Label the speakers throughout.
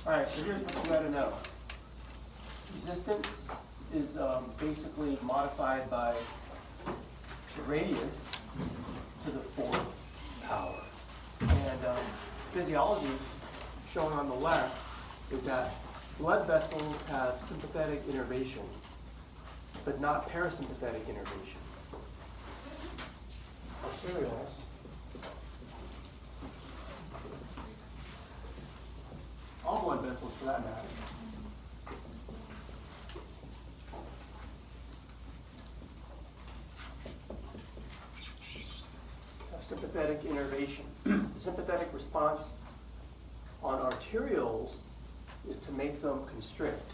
Speaker 1: All right, so here's what you got to know. Resistance is basically modified by the radius to the fourth power. And physiology, shown on the left, is that blood vessels have sympathetic innervation, but not parasympathetic innervation. Arterioles all blood vessels for that matter, have sympathetic innervation. The sympathetic response on arterioles is to make them constrict.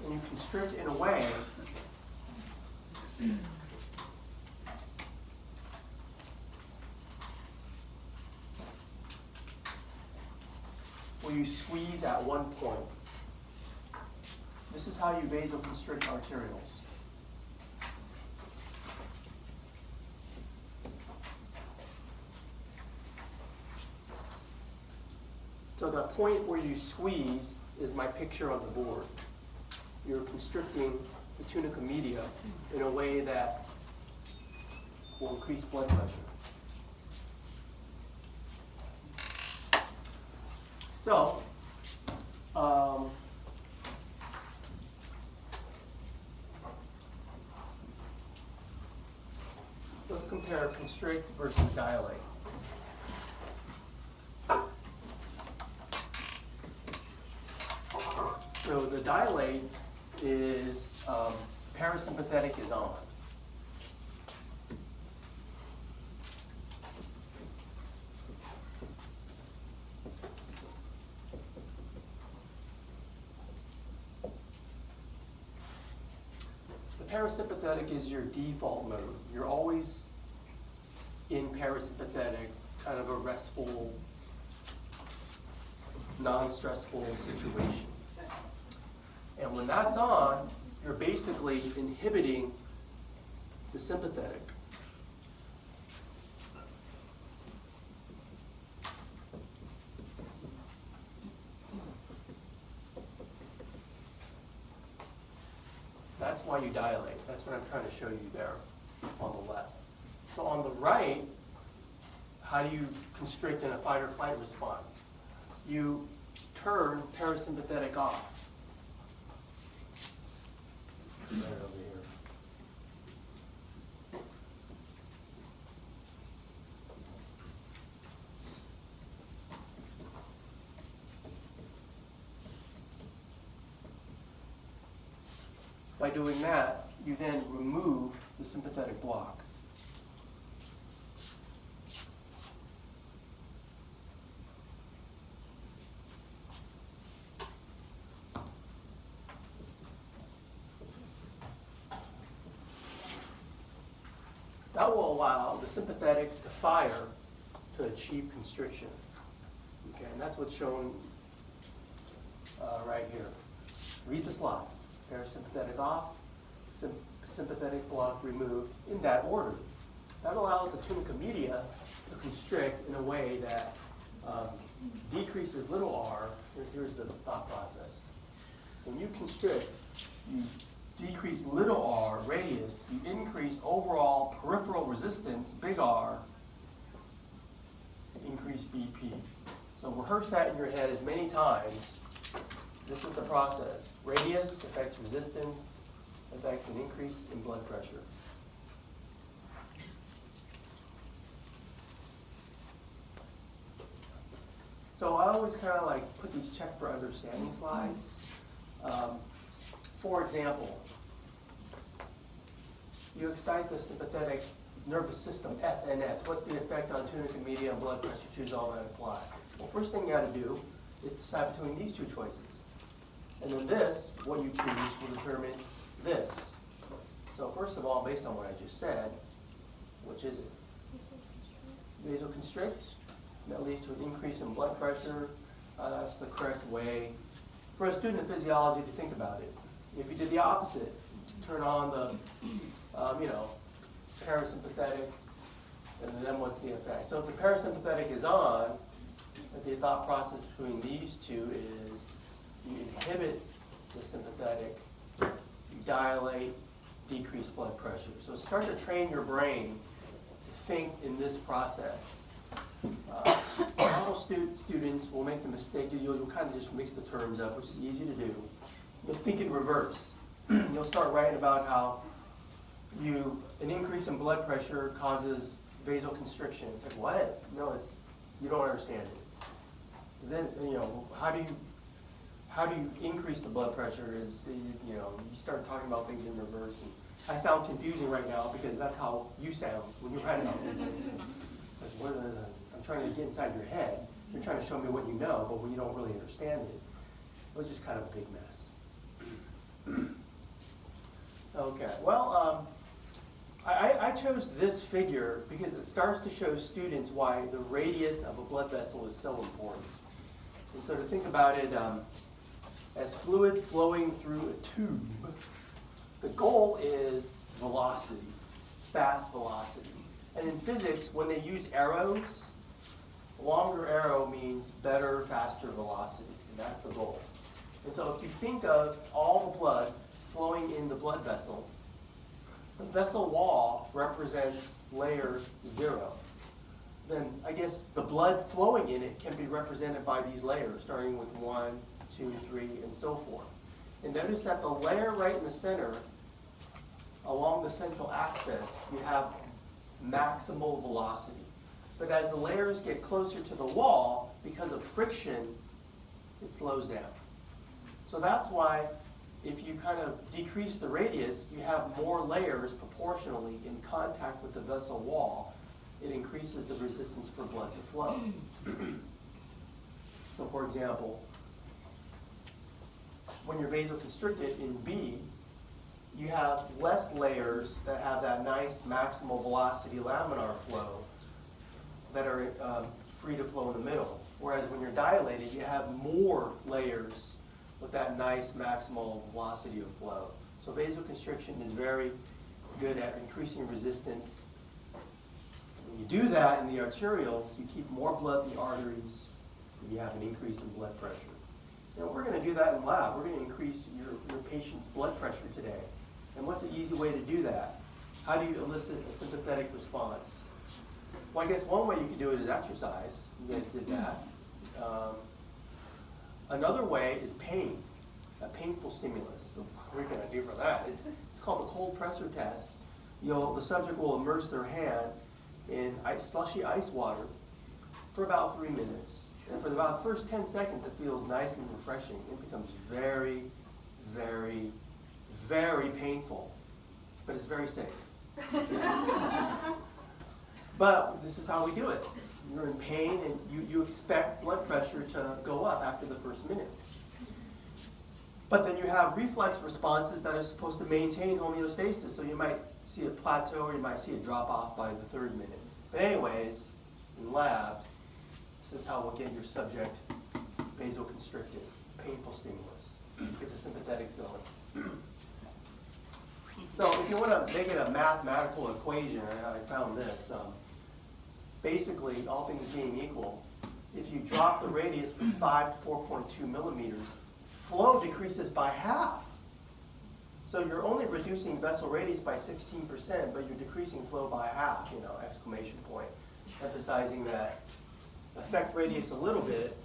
Speaker 1: And you constrict in a way where you squeeze at one point. This is how you vasoconstrict arterioles. So the point where you squeeze is my picture on the board. You're constricting the tunica media in a way that will increase blood pressure. So, let's compare constrict versus dilate. So the dilate is parasympathetic is on. The parasympathetic is your default mode. You're always in parasympathetic, kind of a restful, non-stressful situation. And when that's on, you're basically inhibiting the sympathetic. That's why you dilate. That's what I'm trying to show you there on the left. So on the right, how do you constrict in a fight or flight response? You turn parasympathetic off. Right over here. By doing that, you then remove the sympathetic block. That will allow the sympathetics to fire to achieve constriction. Okay, and that's what's shown right here. Read the slide. Parasympathetic off, sympathetic block removed in that order. That allows the tunica media to constrict in a way that decreases little r. Here's the thought process. When you constrict, you decrease little r radius, you increase overall peripheral resistance, big R, increase BP. So rehearse that in your head as many times. This is the process. Radius affects resistance, affects an increase in blood pressure. So I always kind of like put these check for understanding slides. For example, you excite the sympathetic nervous system, SNS. What's the effect on tunica media and blood pressure? Choose all that apply. Well, first thing you got to do is decide between these two choices. And then this, what you choose, will determine this. So first of all, based on what I just said, which is it? Vasoconstrict. That leads to an increase in blood pressure. That's the correct way for a student of physiology to think about it. If you did the opposite, turn on the, parasympathetic, and then what's the effect? So if the parasympathetic is on, the thought process between these two is you inhibit the sympathetic, you dilate, decrease blood pressure. So start to train your brain to think in this process. Normal students will make the mistake, you'll kind of just mix the terms up, which is easy to do. You'll think in reverse. You'll start writing about how an increase in blood pressure causes vasoconstriction. It's like, what? No, you don't understand it. Then, how do you increase the blood pressure you start talking about things in reverse. And I sound confusing right now because that's how you sound when you write about this. It's like, I'm trying to get inside your head. You're trying to show me what you know, but when you don't really understand it, it was just kind of a big mess. Okay, well, I chose this figure because it starts to show students why the radius of a blood vessel is so important. And so to think about it as fluid flowing through a tube, the goal is velocity, fast velocity. And in physics, when they use arrows, longer arrow means better, faster velocity, and that's the goal. And so if you think of all the blood flowing in the blood vessel, the vessel wall represents layer 0. Then I guess the blood flowing in it can be represented by these layers, starting with 1, 2, 3, and so forth. And notice that the layer right in the center, along the central axis, you have maximal velocity. But as the layers get closer to the wall, because of friction, it slows down. So that's why if you kind of decrease the radius, you have more layers proportionally in contact with the vessel wall. It increases the resistance for blood to flow. So for example, when you're vasoconstricted in B, you have less layers that have that nice maximal velocity laminar flow that are free to flow in the middle. Whereas when you're dilated, you have more layers with that nice maximal velocity of flow. So vasoconstriction is very good at increasing resistance. When you do that in the arterioles, you keep more blood in the arteries, and you have an increase in blood pressure. We're going to do that in lab. We're going to increase your patient's blood pressure today. And what's an easy way to do that? How do you elicit a sympathetic response? Well, I guess one way you could do it is exercise. You guys did that. Another way is pain, a painful stimulus. So what are we going to do for that? It's called the cold pressor test. The subject will immerse their hand in slushy ice water for about 3 minutes. And for about the first 10 seconds, it feels nice and refreshing. It becomes very, very, very painful, but it's very safe. But this is how we do it. You're in pain and you expect blood pressure to go up after the first minute. But then you have reflex responses that are supposed to maintain homeostasis. So you might see a plateau or you might see a drop off by the 3rd minute. But anyways, in lab, this is how we'll get your subject vasoconstricted, painful stimulus. Get the sympathetics going. So if you want to make it a mathematical equation, I found this. Basically, all things being equal, if you drop the radius from 5 to 4.2 millimeters, flow decreases by half. So you're only reducing vessel radius by 16%, but you're decreasing flow by half, exclamation point. Emphasizing that affect radius a little bit,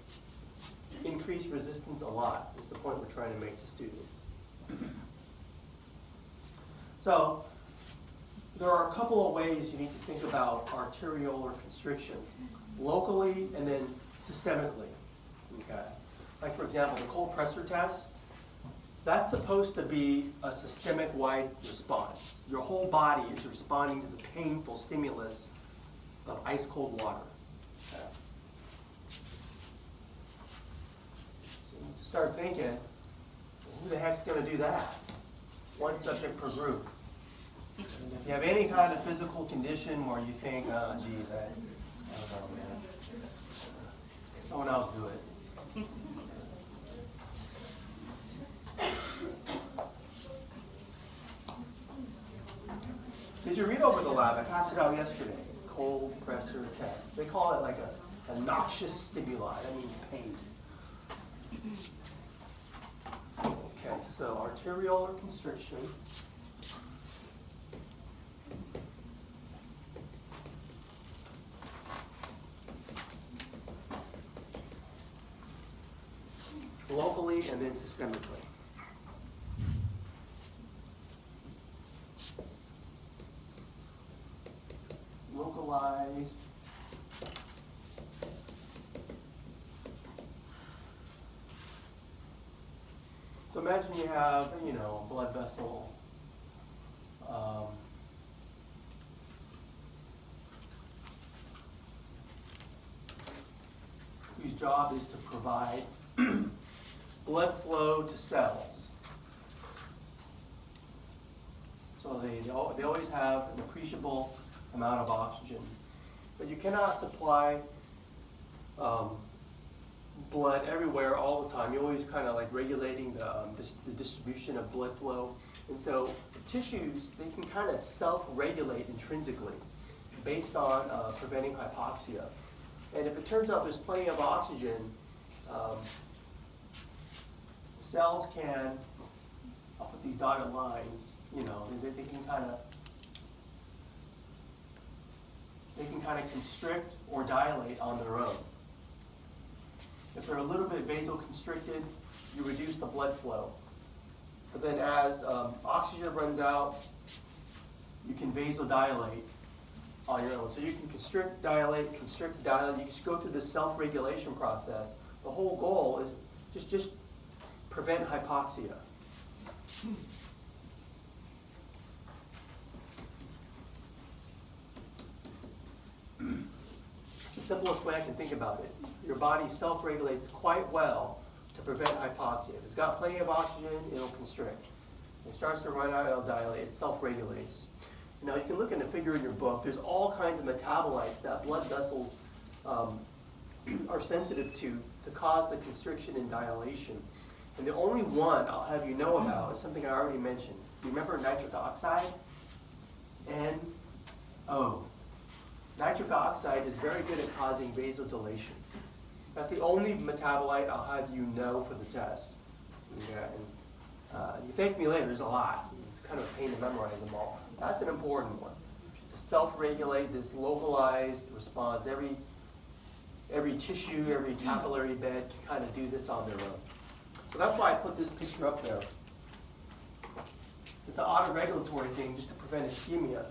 Speaker 1: increase resistance a lot, is the point we're trying to make to students. So there are a couple of ways you need to think about arteriolar constriction, locally and then systemically. Okay. Like for example, the cold pressor test, that's supposed to be a systemic-wide response. Your whole body is responding to the painful stimulus of ice-cold water. Okay. So you start thinking, well, who the heck's going to do that? One subject per group. And if you have any kind of physical condition where you think, oh, geez, I don't know, man. Someone else do it. Did you read over the lab? I passed it out yesterday. Cold pressor test. They call it like a noxious stimuli. That means pain. Okay, so arteriolar constriction. Locally and then systemically. Localized. So imagine you have, a blood vessel. Whose job is to provide blood flow to cells. So they always have an appreciable amount of oxygen. But you cannot supply blood everywhere all the time. You're always kind of like regulating the distribution of blood flow. And so tissues, they can kind of self-regulate intrinsically based on preventing hypoxia. And if it turns out there's plenty of oxygen, cells can, I'll put these dotted lines, they can kind of constrict or dilate on their own. If they're a little bit vasoconstricted, you reduce the blood flow. But then as oxygen runs out, you can vasodilate on your own. So you can constrict, dilate. You just go through this self-regulation process. The whole goal is just prevent hypoxia. It's the simplest way I can think about it. Your body self-regulates quite well to prevent hypoxia. If it's got plenty of oxygen, it'll constrict. If it starts to run out, it'll dilate. It self-regulates. Now you can look in the figure in your book. There's all kinds of metabolites that blood vessels are sensitive to cause the constriction and dilation. And the only one I'll have you know about is something I already mentioned. You remember nitric oxide? NO. Nitric oxide is very good at causing vasodilation. That's the only metabolite I'll have you know for the test. Yeah, and you thank me later, there's a lot. It's kind of a pain to memorize them all. That's an important one. To self-regulate this localized response. Every tissue, every capillary bed can kind of do this on their own. So that's why I put this picture up there. It's an autoregulatory thing just to prevent ischemia,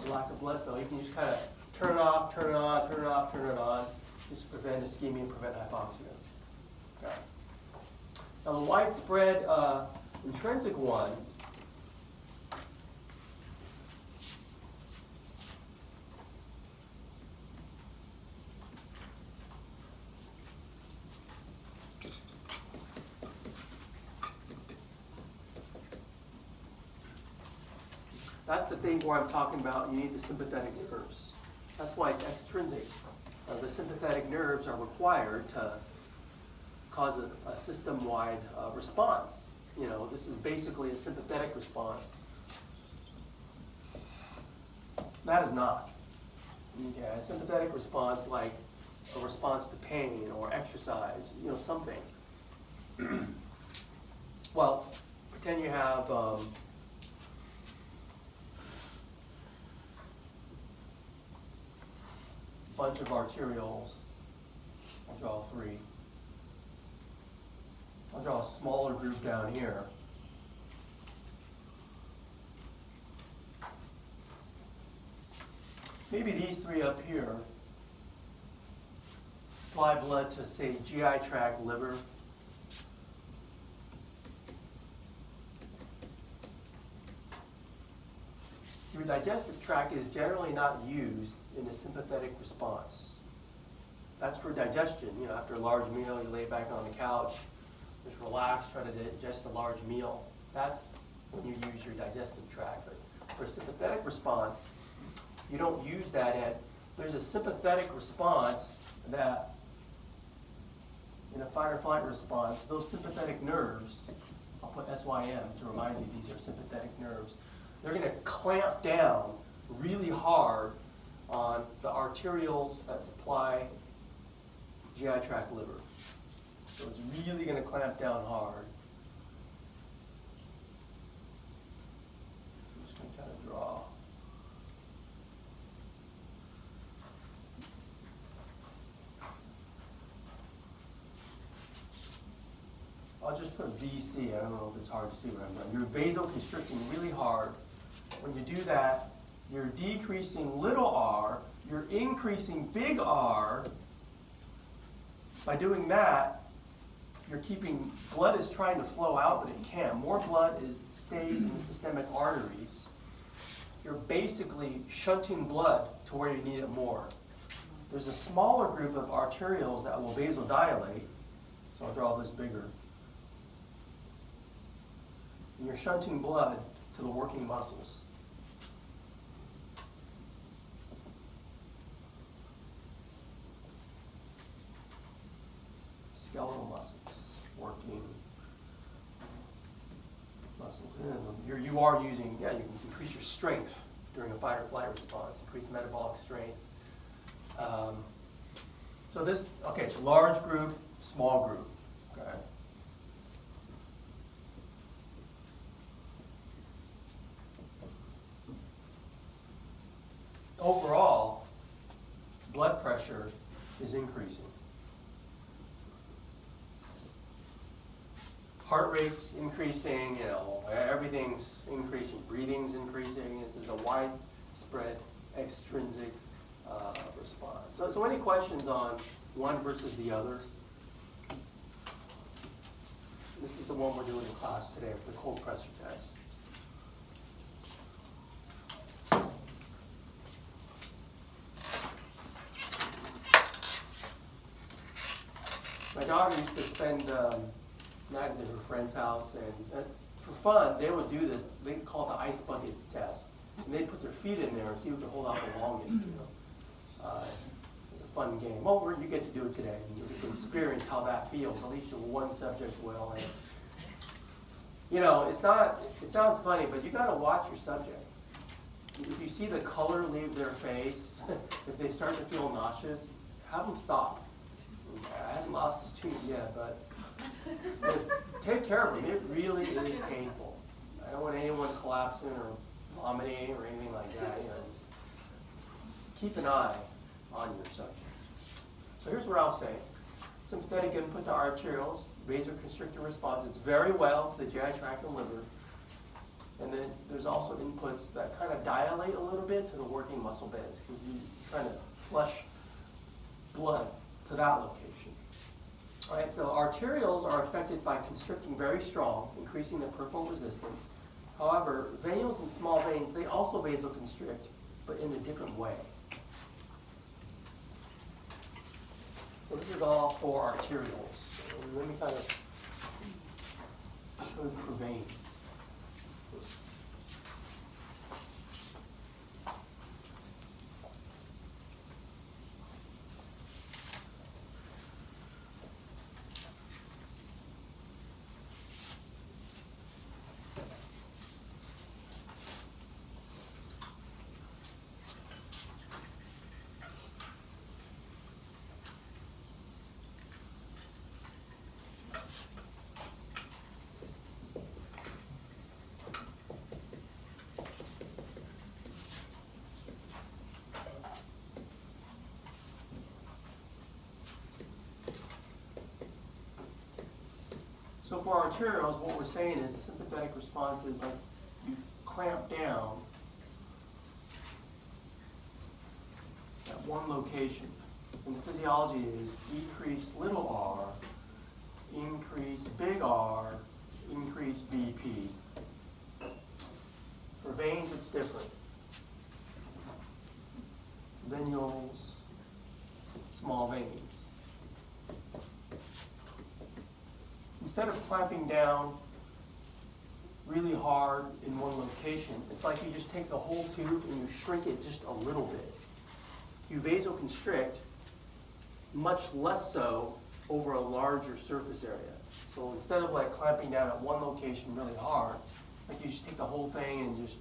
Speaker 1: the lack of blood flow. You can just kind of turn it off, turn it on, turn it off, turn it on, just to prevent ischemia and prevent hypoxia. Okay. Now the widespread intrinsic one, that's the thing where I'm talking about you need the sympathetic nerves. That's why it's extrinsic. The sympathetic nerves are required to cause a system-wide response. This is basically a sympathetic response. That is not. Okay, a sympathetic response like a response to pain or exercise, something. Well, pretend you have bunch of arterioles. I'll draw 3. I'll draw a smaller group down here. Maybe these 3 up here supply blood to, say, GI tract, liver. Your digestive tract is generally not used in a sympathetic response. That's for digestion. You know, after a large meal, you lay back on the couch, just relax, try to digest a large meal. That's when you use your digestive tract. But for a sympathetic response, you don't use that. And there's a sympathetic response that, in a fight or flight response, those sympathetic nerves, I'll put SYM to remind you these are sympathetic nerves, they're going to clamp down really hard on the arterioles that supply GI tract, liver. So it's really going to clamp down hard. I'm just going to kind of draw. I'll just put VC. I don't know if it's hard to see what I'm doing. You're vasoconstricting really hard. When you do that, you're decreasing little r, you're increasing big R. By doing that, you're keeping, blood is trying to flow out, but it can't. More blood stays in the systemic arteries. You're basically shunting blood to where you need it more. There's a smaller group of arterioles that will vasodilate, so I'll draw this bigger. And you're shunting blood to the working muscles. Skeletal muscles, working muscles. You are using, you can increase your strength during a fight or flight response, increase metabolic strength. So this, okay, large group, small group, okay. Overall, blood pressure is increasing. Heart rate's increasing, you know, everything's increasing. Breathing's increasing. This is a widespread extrinsic response. So any questions on one versus the other? This is the one we're doing in class today, the cold pressure test. My daughter used to spend night at her friend's house, and for fun, they would do this. They call it the ice bucket test, and they'd put their feet in there and see who could hold out the longest. You know, it's a fun game. Well, you get to do it today, and you can experience how that feels. At least your one subject will. And you know, it's not. It sounds funny, but you got to watch your subject. If you see the color leave their face, if they start to feel nauseous, have them stop. I haven't lost this tooth yet, but take care of them. It really is painful. I don't want anyone collapsing or vomiting or anything like that. You know, just keep an eye on your subject. So here's what I'll say. Sympathetic input to arterioles, vasoconstrictor response. It's very well to the GI tract and liver. And then there's also inputs that kind of dilate a little bit to the working muscle beds because you're trying to flush blood to that location. All right, so arterioles are affected by constricting very strong, increasing their peripheral resistance. However, venules and small veins, they also vasoconstrict, but in a different way. So this is all for arterioles. Let me kind of show you for veins. So for arterioles, what we're saying is the sympathetic response is like you clamp down at one location. And the physiology is decrease little r, increase big R, increase BP. For veins, it's different. Venules, small veins. Instead of clamping down really hard in one location, it's like you just take the whole tube and you shrink it just a little bit. You vasoconstrict, much less so over a larger surface area. So instead of like clamping down at one location really hard, like you just take the whole thing and just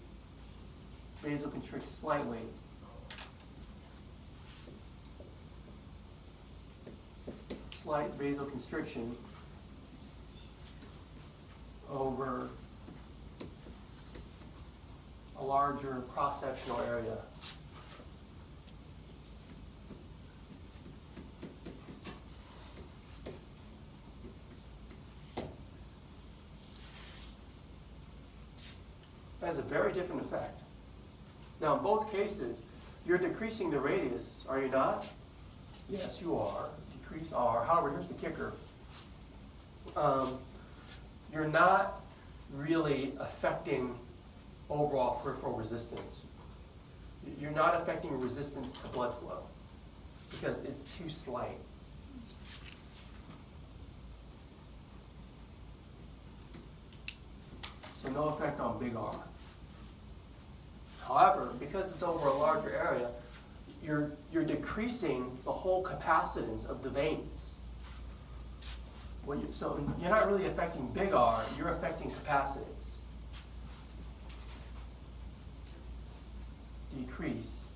Speaker 1: vasoconstrict slightly. Slight vasoconstriction over a larger cross-sectional area. That has a very different effect. Now, in both cases, you're decreasing the radius, are you not? Yes, you are. Decrease R. However, here's the kicker. You're not really affecting overall peripheral resistance. You're not affecting resistance to blood flow because it's too slight. So no effect on big R. However, because it's over a larger area, you're decreasing the whole capacitance of the veins. So you're not really affecting big R, you're affecting capacitance. Decrease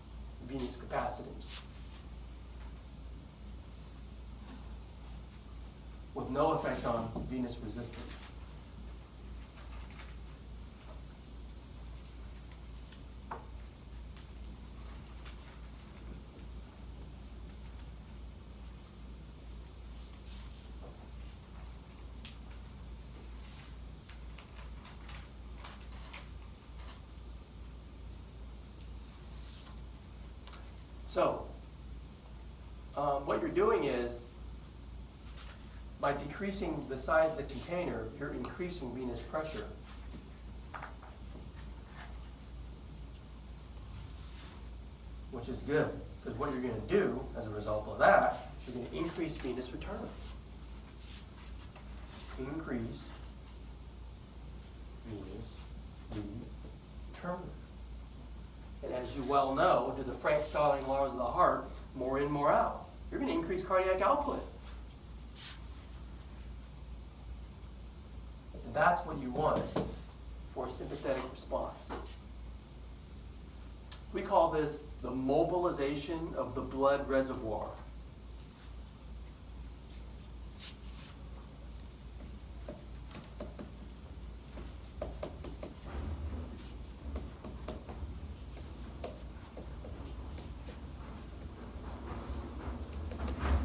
Speaker 1: venous capacitance. With no effect on venous resistance. So, what you're doing is, by decreasing the size of the container, you're increasing venous pressure. Which is good, because what you're going to do as a result of that, you're going to increase venous return. Increase venous return. And as you well know, to the Frank-Starling laws of the heart, more in, more out. You're going to increase cardiac output. And that's what you want for a sympathetic response. We call this the mobilization of the blood reservoir.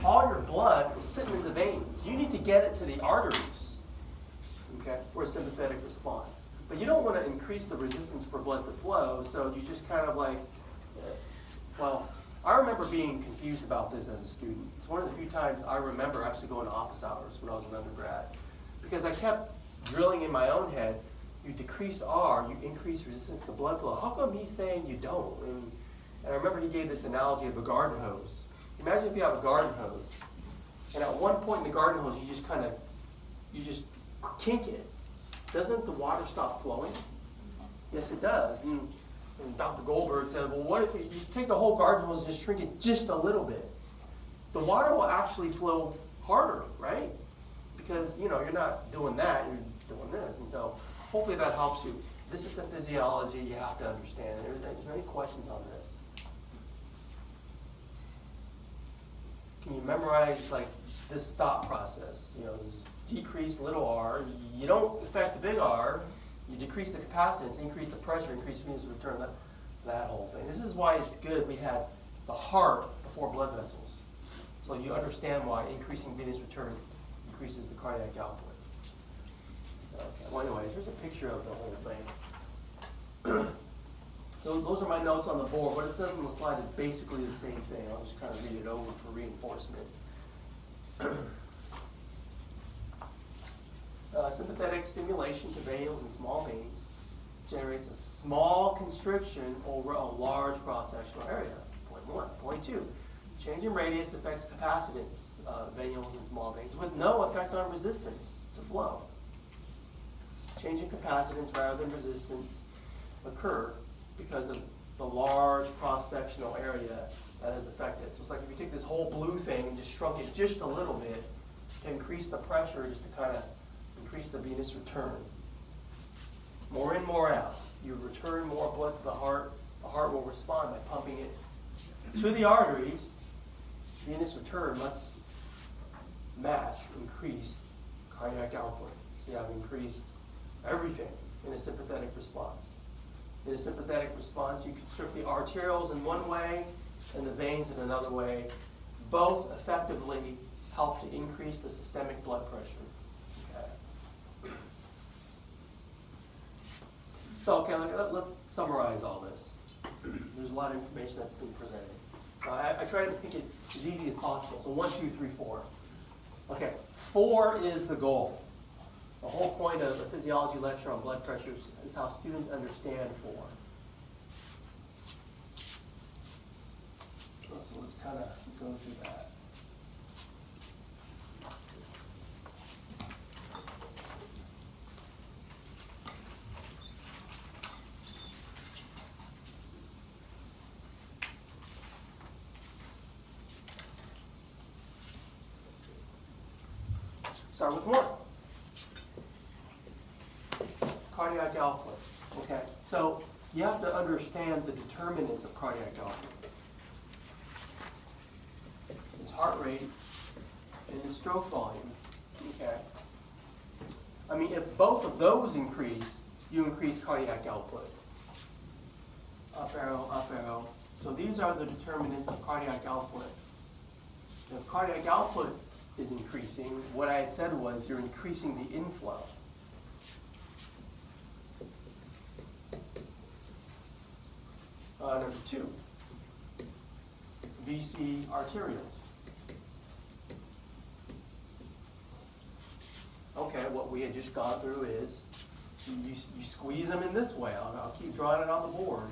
Speaker 1: All your blood is sitting in the veins. You need to get it to the arteries, okay, for a sympathetic response. But you don't want to increase the resistance for blood to flow, so you just kind of like, well, I remember being confused about this as a student. It's one of the few times I remember actually going to office hours when I was an undergrad, because I kept drilling in my own head, you decrease R, you increase resistance to blood flow. How come he's saying you don't? And I remember he gave this analogy of a garden hose. Imagine if you have a garden hose, and at one point in the garden hose, you just kink it. Doesn't the water stop flowing? Yes, it does. And Dr. Goldberg said, well, what if you take the whole garden hose and just shrink it just a little bit? The water will actually flow harder, right? Because, you know, you're not doing that, you're doing this. And so hopefully that helps you. This is the physiology you have to understand. Is there any questions on this? Can you memorize like this thought process? You know, decrease little r. You don't affect the big R. You decrease the capacitance, increase the pressure, increase venous return. That whole thing. This is why it's good we had the heart before blood vessels, so you understand why increasing venous return increases the cardiac output. Okay. Well, anyways, here's a picture of the whole thing. those are my notes on the board. What it says on the slide is basically the same thing. I'll just kind of read it over for reinforcement. Sympathetic stimulation to venules and small veins generates a small constriction over a large cross-sectional area. Point 1. Point 2. Change in radius affects capacitance, venules and small veins, with no effect on resistance to flow. Change in capacitance rather than resistance occur because of the large cross-sectional area that is affected. So it's like if you take this whole blue thing and just shrunk it just a little bit to increase the pressure, just to kind of increase the venous return. More in, more out. You return more blood to the heart will respond by pumping it to the arteries. Venous return must match increased cardiac output. So you have increased everything in a sympathetic response. In a sympathetic response, you constrict the arterioles in one way and the veins in another way. Both effectively help to increase the systemic blood pressure. Okay. So, let's summarize all this. There's a lot of information that's been presented. I try to make it as easy as possible. So 1, 2, 3, 4. Okay, 4 is the goal. The whole point of the physiology lecture on blood pressures is how students understand 4. So let's kind of go through that. Start with 1. Cardiac output. Okay, so you have to understand the determinants of cardiac output. It's heart rate and it's stroke volume. Okay. I mean, if both of those increase, you increase cardiac output. Up arrow, up arrow. So these are the determinants of cardiac output. If cardiac output is increasing, what I had said was you're increasing the inflow. Number 2, VC arterioles. Okay, what we had just gone through is you squeeze them in this way. I'll keep drawing it on the board.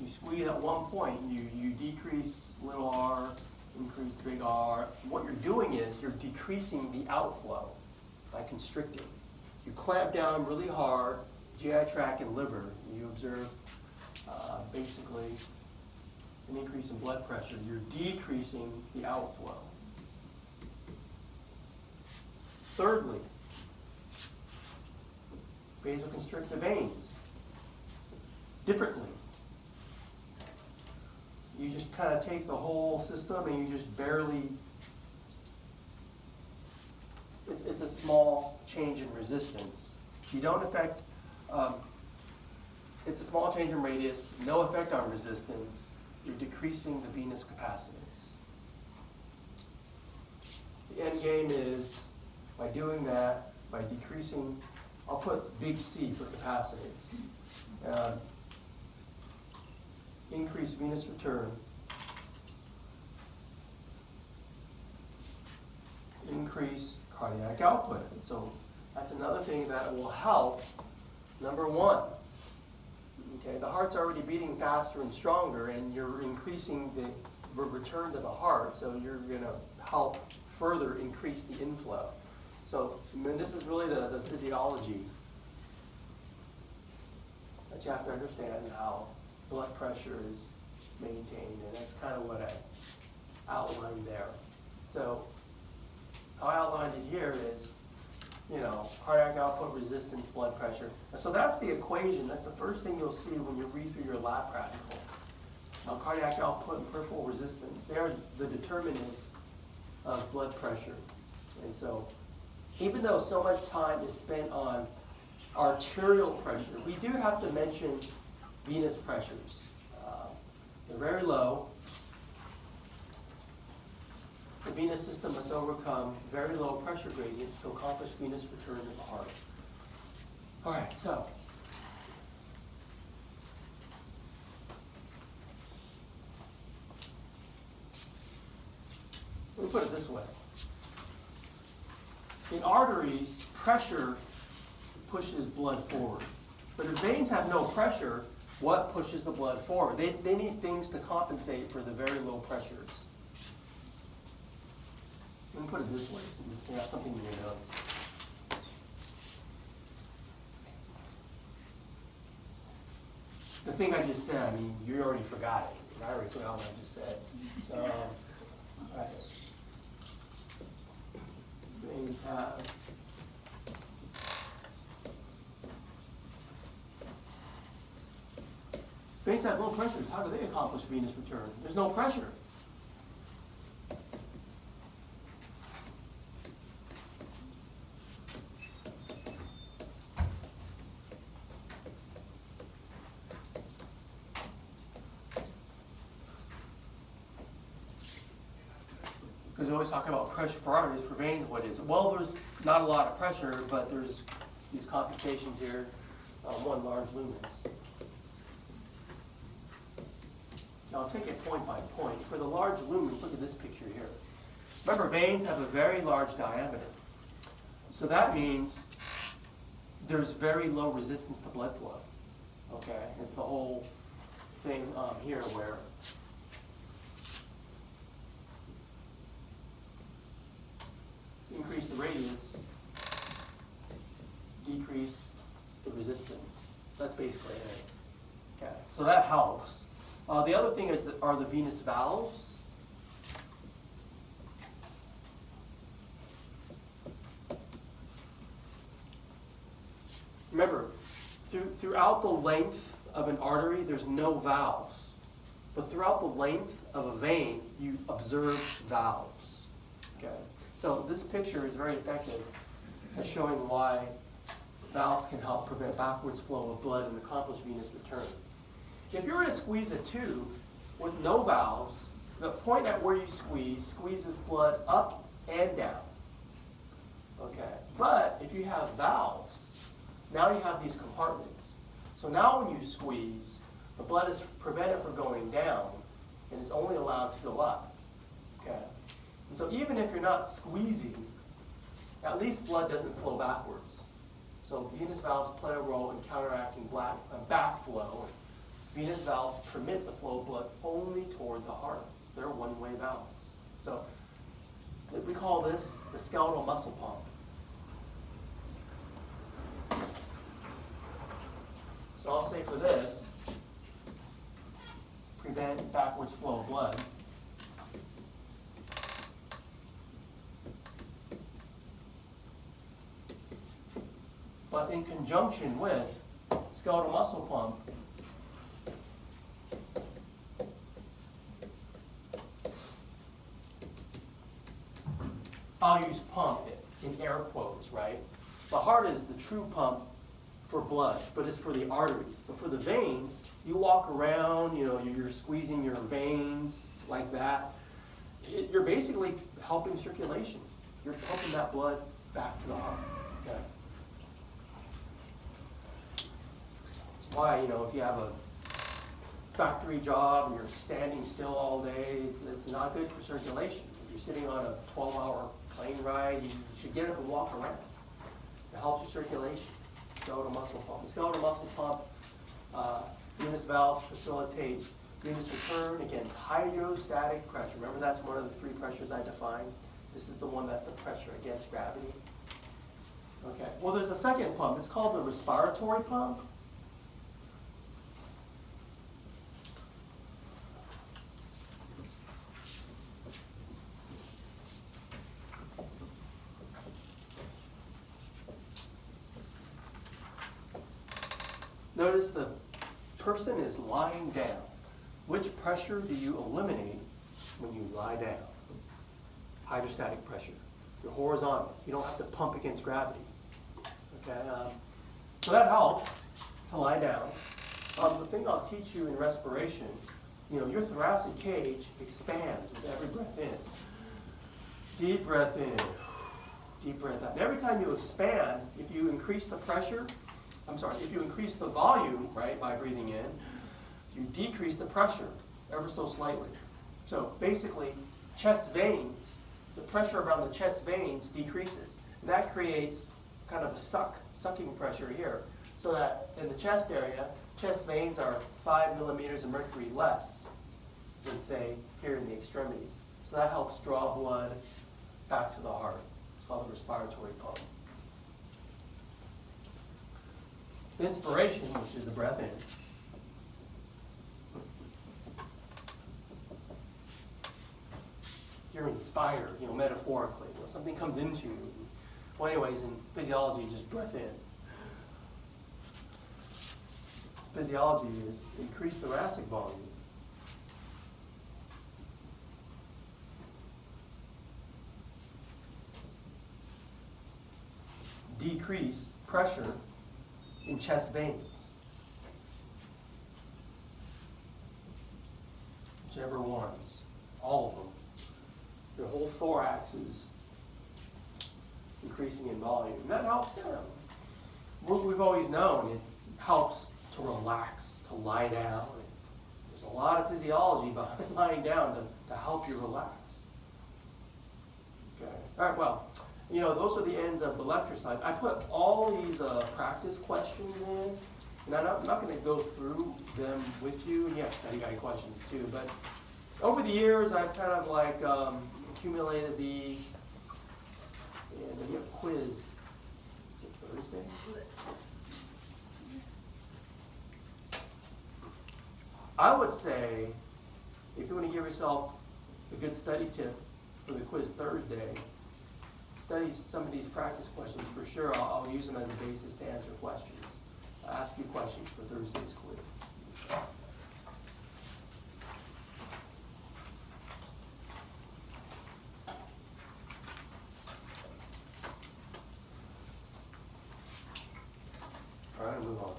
Speaker 1: You squeeze at one point, you decrease little r, increase big R. What you're doing is you're decreasing the outflow by constricting. You clamp down really hard, GI tract and liver, and you observe basically an increase in blood pressure. You're decreasing the outflow. Thirdly, vasoconstrict the veins differently. You just kind of take the whole system and you just barely, it's a small change in resistance. You don't affect, it's a small change in radius, no effect on resistance. You're decreasing the venous capacitance. The end game is, by doing that, by decreasing, I'll put big C for capacitance. Increase venous return, increase cardiac output. So that's another thing that will help. Number 1, okay, the heart's already beating faster and stronger, and you're increasing the return to the heart, so you're going to help further increase the inflow. So I mean, this is really the physiology that you have to understand how blood pressure is maintained, and that's kind of what I outlined there. So how I outlined it here is, cardiac output, resistance, blood pressure. And so that's the equation. That's the first thing you'll see when you read through your lab practical. Now, cardiac output and peripheral resistance, they're the determinants of blood pressure. And so even though so much time is spent on arterial pressure, we do have to mention venous pressures. They're very low. The venous system must overcome very low pressure gradients to accomplish venous return to the heart. All right, so me put it this way. In arteries, pressure pushes blood forward. But if veins have no pressure, what pushes the blood forward? They need things to compensate for the very low pressures. Let me put it this way so you can have something in your notes. The thing I just said, I mean, you already forgot it. I already forgot what I just said. So, right. Veins have low pressures. How do they accomplish venous return? There's no pressure. Because we always talk about pressure for arteries, for veins, what is it? Well, there's not a lot of pressure, but there's these compensations here, one large lumens. Now I'll take it point by point. For the large lumens, look at this picture here. Remember, veins have a very large diameter. So that means there's very low resistance to blood flow. Okay, it's the whole thing here where increase the radius, decrease the resistance. That's basically it. Okay, so that helps. The other thing is are the venous valves. Remember, throughout the length of an artery, there's no valves. But throughout the length of a vein, you observe valves. Okay. So this picture is very effective at showing why valves can help prevent backwards flow of blood and accomplish venous return. If you were to squeeze a tube with no valves, the point at where you squeezes blood up and down. Okay. But if you have valves, now you have these compartments. So now when you squeeze, the blood is prevented from going down and is only allowed to go up. Okay. And so even if you're not squeezing, at least blood doesn't flow backwards. So venous valves play a role in counteracting backflow. Venous valves permit the flow of blood only toward the heart. They're one-way valves. So we call this the skeletal muscle pump. So I'll say for this, prevent backwards flow of blood. But in conjunction with skeletal muscle pump, I'll use pump in air quotes, right? The heart is the true pump for blood, but it's for the arteries. But for the veins, you walk around, you're squeezing your veins like that. You're basically helping circulation. You're pumping that blood back to the heart. Okay. That's why, if you have a factory job and you're standing still all day, it's not good for circulation. If you're sitting on a 12-hour plane ride, you should get up and walk around. It helps your circulation. Skeletal muscle pump. The skeletal muscle pump, venous valves facilitate venous return against hydrostatic pressure. Remember, that's one of the three pressures I defined. This is the one that's the pressure against gravity. Okay. Well, there's a second pump. It's called the respiratory pump. Notice the person is lying down. Which pressure do you eliminate when you lie down? Hydrostatic pressure. You're horizontal. You don't have to pump against gravity. Okay. So that helps to lie down. The thing I'll teach you in respiration, your thoracic cage expands with every breath in. Deep breath in. Deep breath out. And every time you expand, if you increase the pressure, if you increase the volume, right, by breathing in, you decrease the pressure ever so slightly. So basically, chest veins the pressure around the chest veins decreases. And that creates kind of a sucking pressure here. So that in the chest area, chest veins are 5 millimeters of mercury less than, say, here in the extremities. So that helps draw blood back to the heart. It's called the respiratory pump. The inspiration, which is a breath in. You're inspired, metaphorically. Something comes into you. Well, anyways, in physiology, just breath in. Physiology is increase thoracic volume. Decrease pressure in chest veins. Whichever ones. All of them. Your whole thorax is increasing in volume. That helps them. We've always known it helps to relax, to lie down. There's a lot of physiology behind lying down to help you relax. Okay. All right, well, those are the ends of the lecture slides. I put all these practice questions in, and I'm not going to go through them with you. And you have study guide questions too, but over the years, I've kind of like accumulated these, and then you have a quiz Thursday. I would say, if you want to give yourself a good study tip for the quiz Thursday, study some of these practice questions for sure. I'll use them as a basis to answer questions. I'll ask you questions for Thursday's quiz. All right, I'll move on.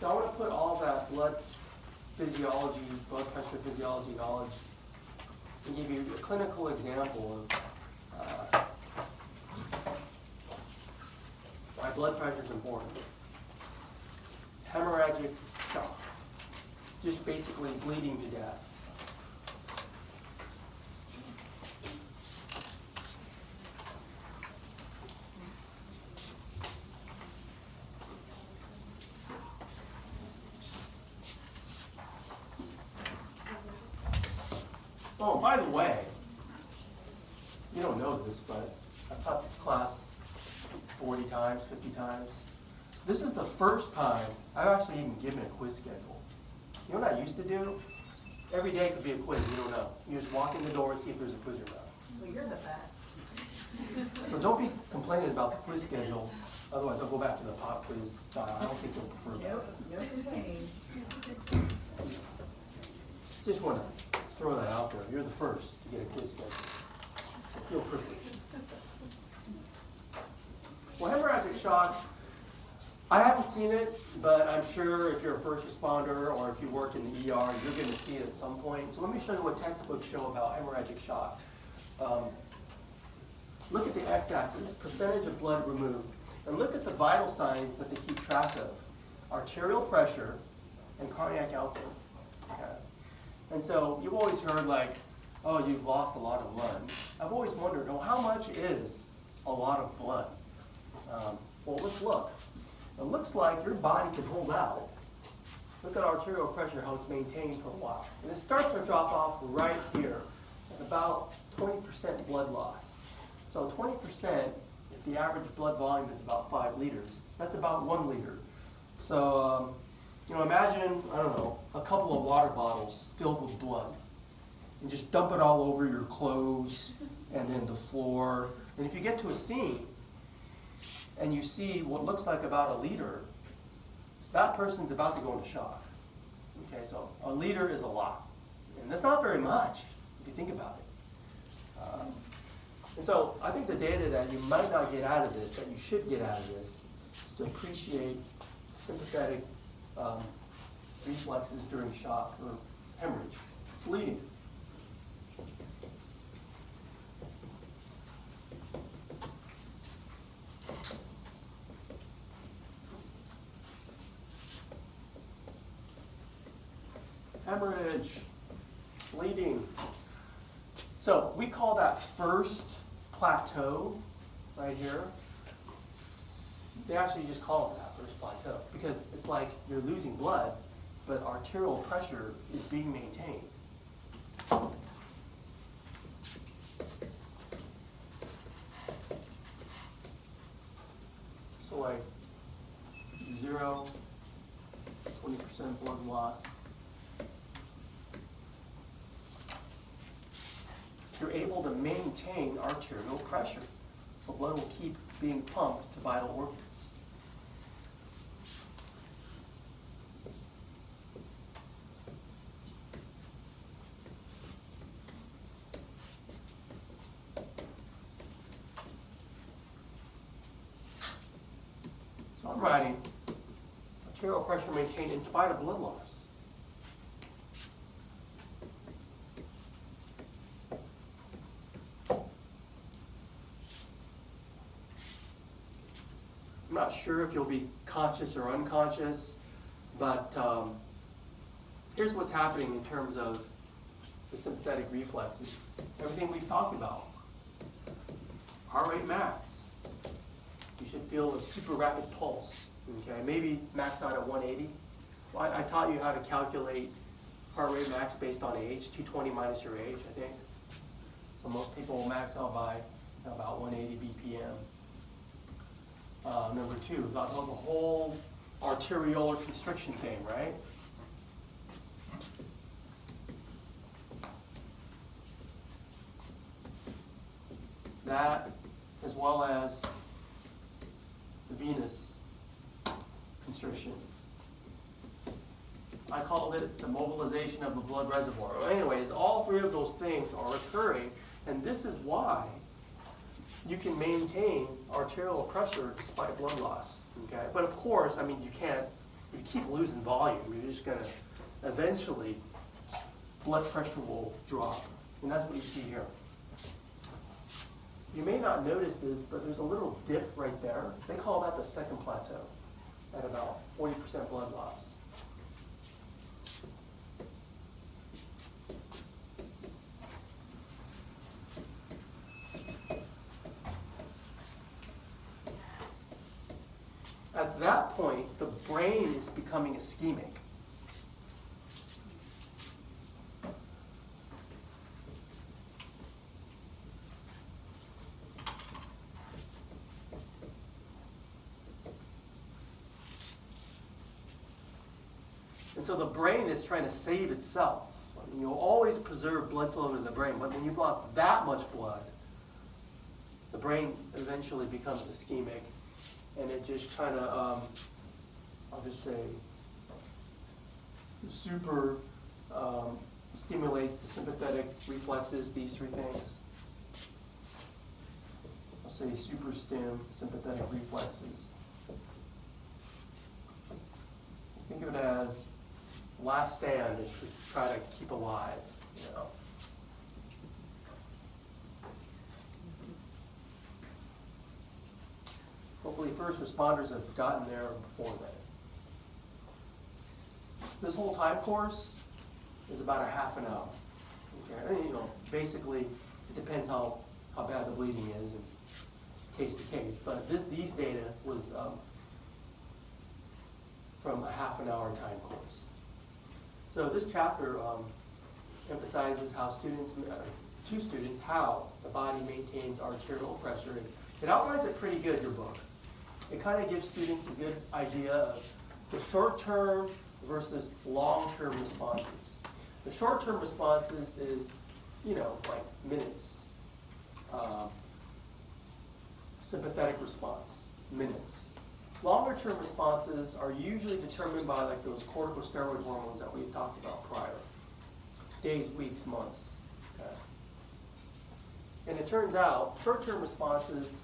Speaker 1: So I want to put all that blood physiology, blood pressure physiology knowledge, and give you a clinical example of why blood pressure is important. Hemorrhagic shock, just basically bleeding to death. Oh, by the way, you don't know this, but I've taught this class 40 times, 50 times. This is the first time I've actually even given a quiz schedule. You know what I used to do? Every day could be a quiz, you don't know. You just walk in the door and see if there's a quiz or not.
Speaker 2: Well, you're the best.
Speaker 1: So don't be complaining about the quiz schedule, otherwise I'll go back to the pop quiz style. I don't think you'll prefer that.
Speaker 2: No complaining.
Speaker 1: Just want to throw that out there. You're the first to get a quiz schedule. So feel privileged. Well, hemorrhagic shock, I haven't seen it, but I'm sure if you're a first responder or if you work in the ER, you're going to see it at some point. So let me show you what textbooks show about hemorrhagic shock. Look at the x-axis, percentage of blood removed, and look at the vital signs that they keep track of. Arterial pressure and cardiac output. Okay. And so you've always heard like, oh, you've lost a lot of blood. I've always wondered, oh, how much is a lot of blood? Well, let's look. It looks like your body can hold out. Look at arterial pressure, how it's maintained for a while. And it starts to drop off right here at about 20% blood loss. So 20%, if the average blood volume is about 5 liters, that's about 1 liter. So, imagine, I don't know, a couple of water bottles filled with blood. And just dump it all over your clothes and then the floor. And if you get to a scene and you see what looks like about a liter, that person's about to go into shock. Okay, so a liter is a lot. And that's not very much if you think about it. And so I think the data that you might not get out of this, that you should get out of this, is to appreciate sympathetic reflexes during shock or hemorrhage, bleeding. hemorrhage, bleeding. So we call that first plateau right here. They actually just call it that, first plateau, because it's like you're losing blood, but arterial pressure is being maintained. So like 0, 20% blood loss. You're able to maintain arterial pressure. So blood will keep being pumped to vital organs. So I'm writing arterial pressure maintained in spite of blood loss. I'm not sure if you'll be conscious or unconscious, but here's what's happening in terms of the sympathetic reflexes. Everything we've talked about. Heart rate max. You should feel a super rapid pulse. Okay, maybe max out at 180. Well, I taught you how to calculate heart rate max based on age, 220 minus your age, I think. So most people will max out by about 180 BPM. Number 2, about the whole arteriolar constriction thing, right? That, as well as the venous constriction. I called it the mobilization of the blood reservoir. Anyways, all 3 of those things are occurring, and this is why you can maintain arterial pressure despite blood loss. Okay, but of course, I mean, you can't. You keep losing volume. You're just gonna eventually blood pressure will drop, and that's what you see here. You may not notice this, but there's a little dip right there. They call that the second plateau at about 40% blood loss. At that point, the brain is becoming ischemic. And so the brain is trying to save itself. I mean, you'll always preserve blood flow to the brain, but when you've lost that much blood, the brain eventually becomes ischemic. And it just kind of, I'll just say, super stimulates the sympathetic reflexes, these 3 things. I'll say super stim, sympathetic reflexes. Think of it as last stand and try to keep alive, you know. Hopefully first responders have gotten there before that. This whole time course is about a half an hour. Okay? And, you know, basically it depends how bad the bleeding is and case to case. But these data was from a half an hour time course. So this chapter emphasizes how to students how the body maintains arterial pressure. And it outlines it pretty good, your book. It kind of gives students a good idea of the short-term versus long-term responses. The short-term responses is, you know, like minutes. Sympathetic response, minutes. Longer-term responses are usually determined by like those corticosteroid hormones that we had talked about prior. Days, weeks, months. Okay. And it turns out short-term responses,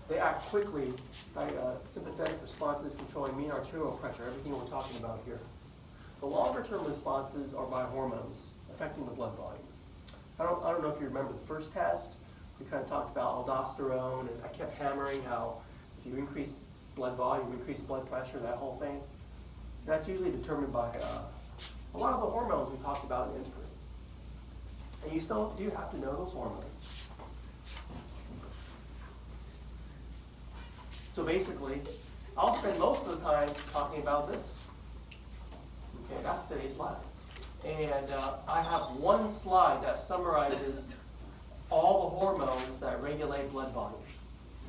Speaker 1: they act quickly by sympathetic responses controlling mean arterial pressure, everything we're talking about here. The longer-term responses are by hormones affecting the blood volume. I don't know if you remember the first test. We kind of talked about aldosterone, and I kept hammering how if you increase blood volume, increase blood pressure, that whole thing. That's usually determined by a lot of the hormones we talked about in infant. And you still do have to know those hormones. So basically, I'll spend most of the time talking about this. Okay, that's today's lab. And I have one slide that summarizes all the hormones that regulate blood volume.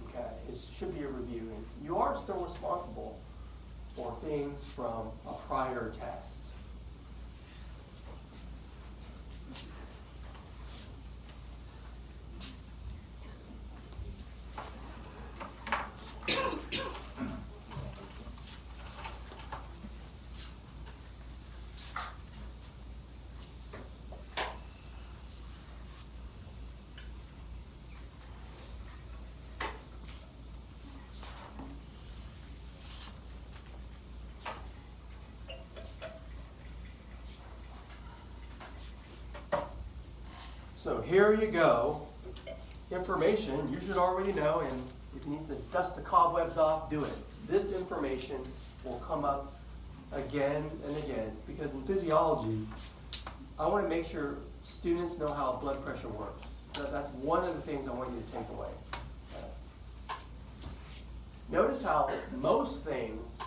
Speaker 1: Okay, it should be a review. And you are still responsible for things from a prior test. So here you go. Information you should already know, and if you need to dust the cobwebs off, do it. This information will come up again and again, because in physiology, I want to make sure students know how blood pressure works. That's one of the things I want you to take away. Notice how most things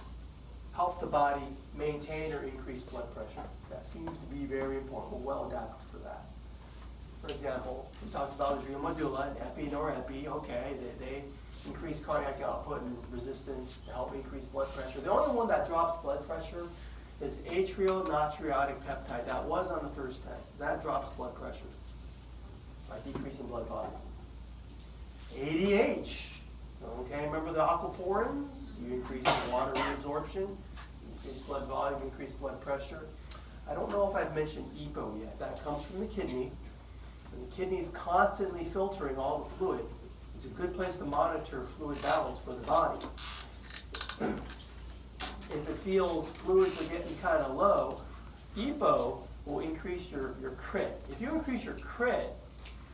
Speaker 1: help the body maintain or increase blood pressure. That seems to be very important. We're well adapted for that. For example, we talked about adrenal medulla and epi and norepi. Okay, they increase cardiac output and resistance to help increase blood pressure. The only one that drops blood pressure is atrial natriuretic peptide. That was on the first test. That drops blood pressure by decreasing blood volume. ADH. Okay, remember the aquaporins? You increase the water reabsorption, increase blood volume, increase blood pressure. I don't know if I've mentioned EPO yet. That comes from the kidney. And the kidney is constantly filtering all the fluid. It's a good place to monitor fluid balance for the body. If it feels fluids are getting kind of low, EPO will increase your crit. If you increase your crit,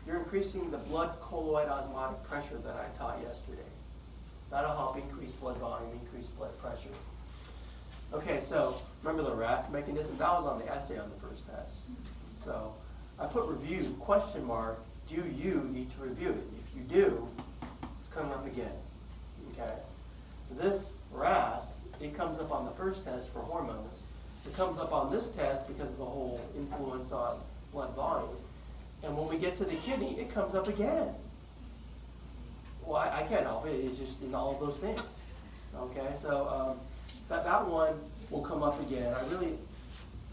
Speaker 1: you're increasing the blood colloid osmotic pressure that I taught yesterday. That'll help increase blood volume, increase blood pressure. Okay, so remember the RAS mechanism? That was on the essay on the first test. So I put review, question mark, do you need to review it? If you do, it's coming up again, okay? This RAS, it comes up on the first test for hormones. It comes up on this test because of the whole influence on blood volume. And when we get to the kidney, it comes up again. Well, I can't help it, it's just in all of those things, okay? So that one will come up again. I really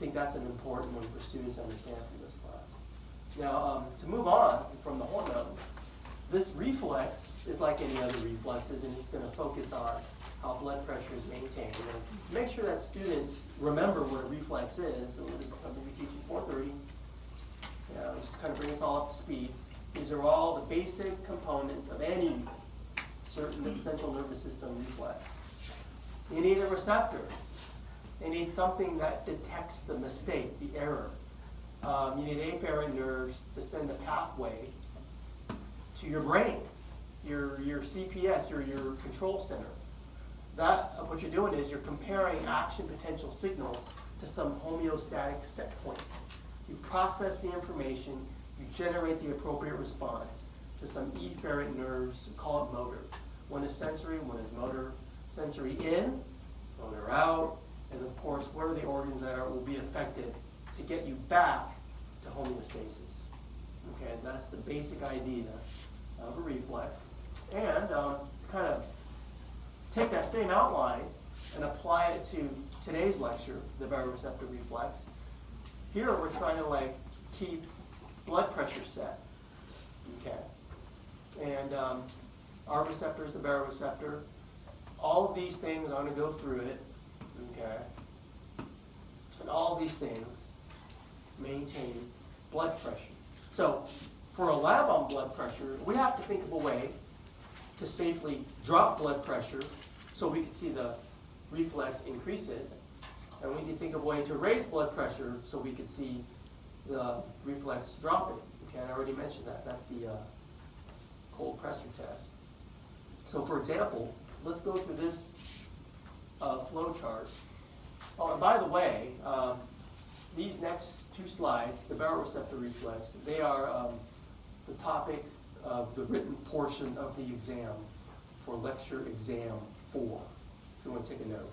Speaker 1: think that's an important one for students to understand from this class. Now, to move on from the hormones, this reflex is like any other reflexes, and it's going to focus on how blood pressure is maintained. And make sure that students remember what a reflex is. So this is something we teach in 430. Just to kind of bring us all up to speed. These are all the basic components of any certain central nervous system reflex. You need a receptor. You need something that detects the mistake, the error. You need afferent nerves to send a pathway to your brain, your CPS, your control center. What you're doing is you're comparing action potential signals to some homeostatic set point. You process the information, you generate the appropriate response to some efferent nerves, call it motor. One is sensory, one is motor. Sensory in, motor out, and of course, what are the organs that will be affected to get you back to homeostasis? Okay, and that's the basic idea of a reflex. And to kind of take that same outline and apply it to today's lecture, the baroreceptor reflex. Here we're trying to keep blood pressure set, okay? And our receptor is the baroreceptor. All of these things, I'm going to go through it, okay? And all of these things maintain blood pressure. So for a lab on blood pressure, we have to think of a way to safely drop blood pressure so we can see the reflex increase it. And we need to think of a way to raise blood pressure so we could see the reflex drop it. Okay, and I already mentioned that. That's the cold pressor test. So for example, let's go through this flow chart. Oh, and by the way, these next two slides, the baroreceptor reflex, they are the topic of the written portion of the exam for lecture exam 4, if you want to take a note.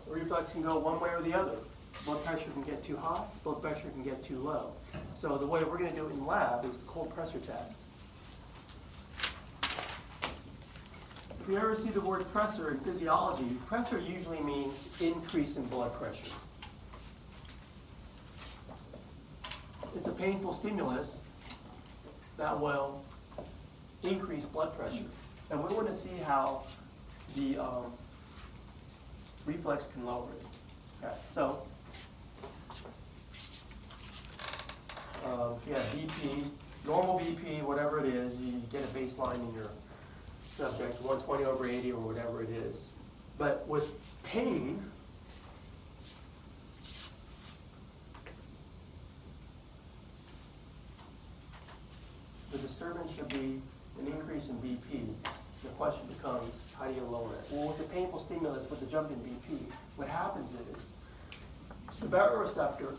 Speaker 1: Reflex can go one way or the other. Blood pressure can get too high, blood pressure can get too low. So the way we're going to do it in lab is the cold pressure test. If you ever see the word pressure in physiology, pressure usually means increase in blood pressure. It's a painful stimulus that will increase blood pressure. And we want to see how the reflex can lower it. Okay, so yeah, BP, normal BP, whatever it is, you get a baseline in your subject, 120/80 or whatever it is. But with pain, the disturbance should be an increase in BP. The question becomes, how do you lower it? Well, with the painful stimulus, with the jump in BP, what happens is the baroreceptor,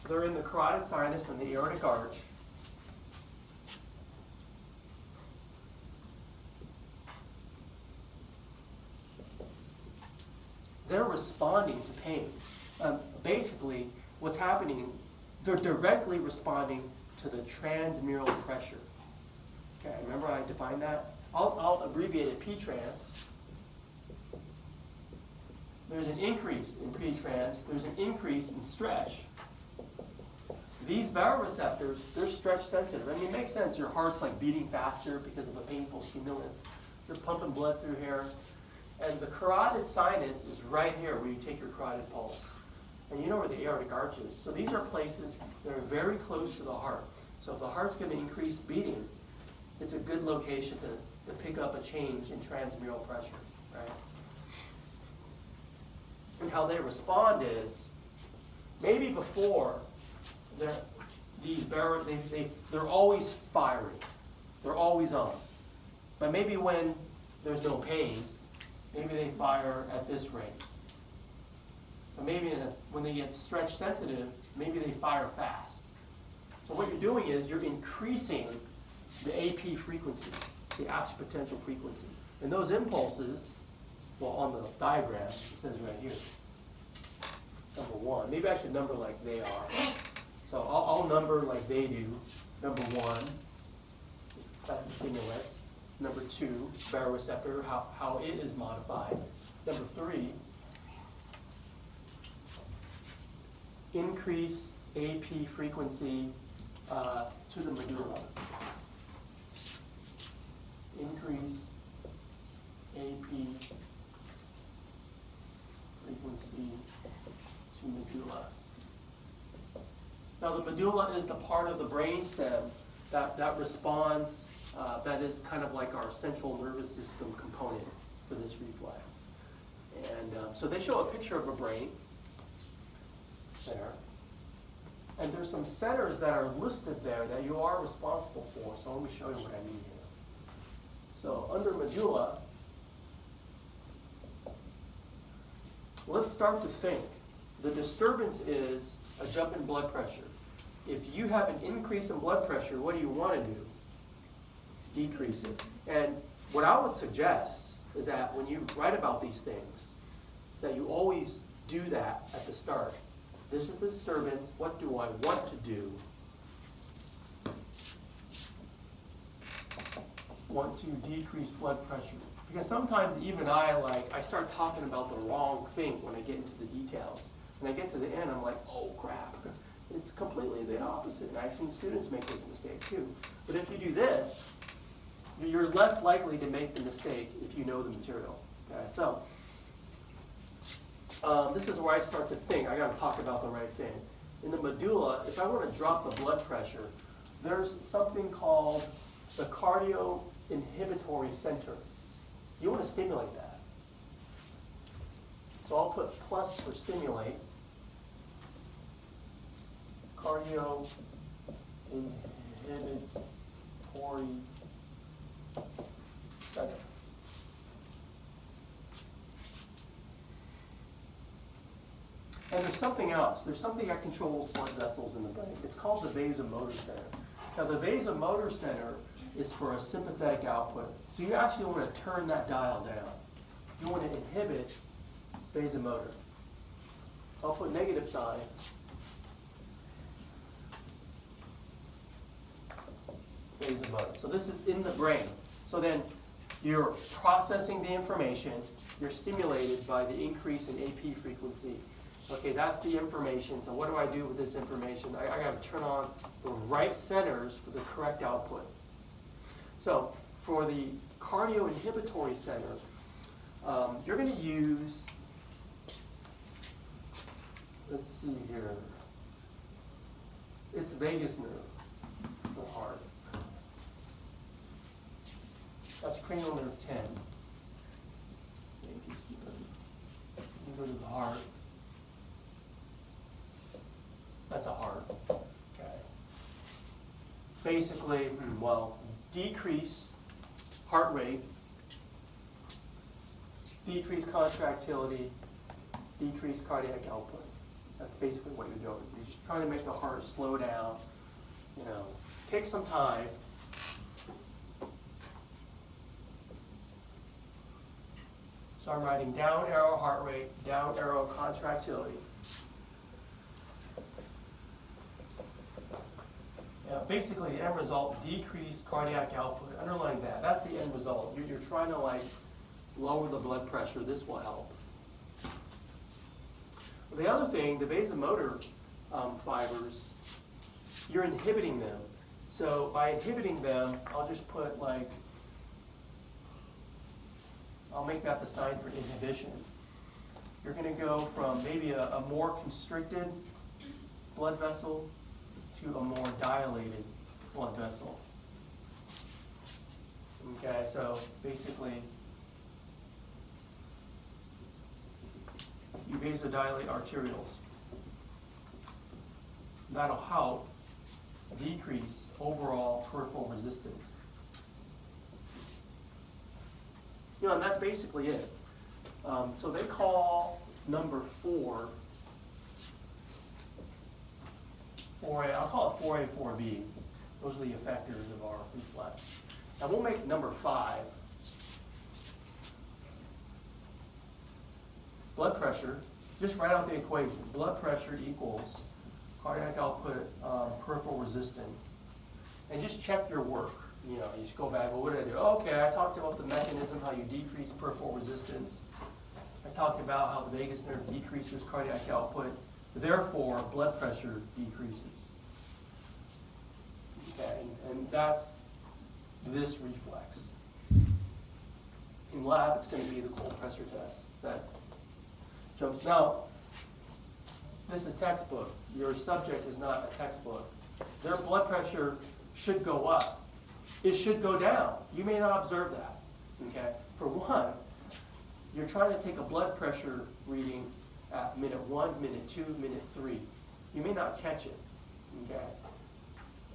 Speaker 1: they're in the carotid sinus and the aortic arch. They're responding to pain. Basically, what's happening, they're directly responding to the transmural pressure. Okay, remember I defined that? I'll abbreviate it P-trans. There's an increase in P-trans. There's an increase in stretch. These baroreceptors, they're stretch sensitive. I mean, it makes sense. Your heart's like beating faster because of a painful stimulus. You're pumping blood through here. And the carotid sinus is right here where you take your carotid pulse. And you know where the aortic arch is. So these are places that are very close to the heart. So if the heart's going to increase beating, it's a good location to pick up a change in transmural pressure, right? And how they respond is, maybe before, they're always firing. They're always on. But maybe when there's no pain, maybe they fire at this rate. But maybe when they get stretch sensitive, maybe they fire fast. So what you're doing is you're increasing the AP frequency, the action potential frequency. And those impulses, well, on the diagram, it says right here, number 1. Maybe I should number like they are. So I'll number like they do. Number 1, that's the stimulus. Number 2, baroreceptor, how it is modified. Number 3, increase AP frequency to the medulla. Increase AP frequency to medulla. Now the medulla is the part of the brainstem that responds, that is kind of like our central nervous system component for this reflex. And so they show a picture of a brain there. And there's some centers that are listed there that you are responsible for. So let me show you what I mean here. So under medulla, let's start to think. The disturbance is a jump in blood pressure. If you have an increase in blood pressure, what do you want to do? Decrease it. And what I would suggest is that when you write about these things, that you always do that at the start. This is the disturbance. What do I want to do? Want to decrease blood pressure. Because sometimes even I start talking about the wrong thing when I get into the details. When I get to the end, I'm like, oh crap. It's completely the opposite. And I've seen students make this mistake too. But if you do this, you're less likely to make the mistake if you know the material. Okay, so this is where I start to think, I got to talk about the right thing. In the medulla, if I want to drop the blood pressure, there's something called the cardioinhibitory center. You want to stimulate that. So I'll put plus for stimulate. Cardio inhibitory center. And there's something else. There's something that controls blood vessels in the brain. It's called the vasomotor center. Now the vasomotor center is for a sympathetic output. So you actually want to turn that dial down. You want to inhibit vasomotor. So I'll put negative sign. Vasomotor. So this is in the brain. So then you're processing the information. You're stimulated by the increase in AP frequency. Okay, that's the information. So what do I do with this information? I got to turn on the right centers for the correct output. So for the cardio inhibitory center, you're going to use, let's see here, it's vagus nerve, the heart. That's cranial nerve 10. You go to the heart. That's a heart. Okay. Basically, well, decrease heart rate, decrease contractility, decrease cardiac output. That's basically what you're doing. You're just trying to make the heart slow down. You know, take some time. So I'm writing down arrow heart rate, down arrow contractility. Basically, the end result, decreased cardiac output. Underline that. That's the end result. You're trying to like lower the blood pressure. This will help. The other thing, the vasomotor fibers, you're inhibiting them. So by inhibiting them, I'll just put like, I'll make that the sign for inhibition. You're going to go from maybe a more constricted blood vessel to a more dilated blood vessel. Okay, so basically, you vasodilate arterioles. That'll help decrease overall peripheral resistance. You know, and that's basically it. So they call number 4, 4A, I'll call it 4A, 4B. Those are the effectors of our reflex. Now we'll make number 5. Blood pressure, just write out the equation. Blood pressure equals cardiac output, peripheral resistance. And just check your work. You know, you just go back, well, what did I do? Oh, okay, I talked about the mechanism, how you decrease peripheral resistance. I talked about how the vagus nerve decreases cardiac output. Therefore, blood pressure decreases. Okay, and that's this reflex. In lab, it's going to be the cold pressure test that jumps. Now, this is textbook. Your subject is not a textbook. Their blood pressure should go up. It should go down. You may not observe that. Okay. For one, you're trying to take a blood pressure reading at minute 1, minute 2, minute 3. You may not catch it. Okay.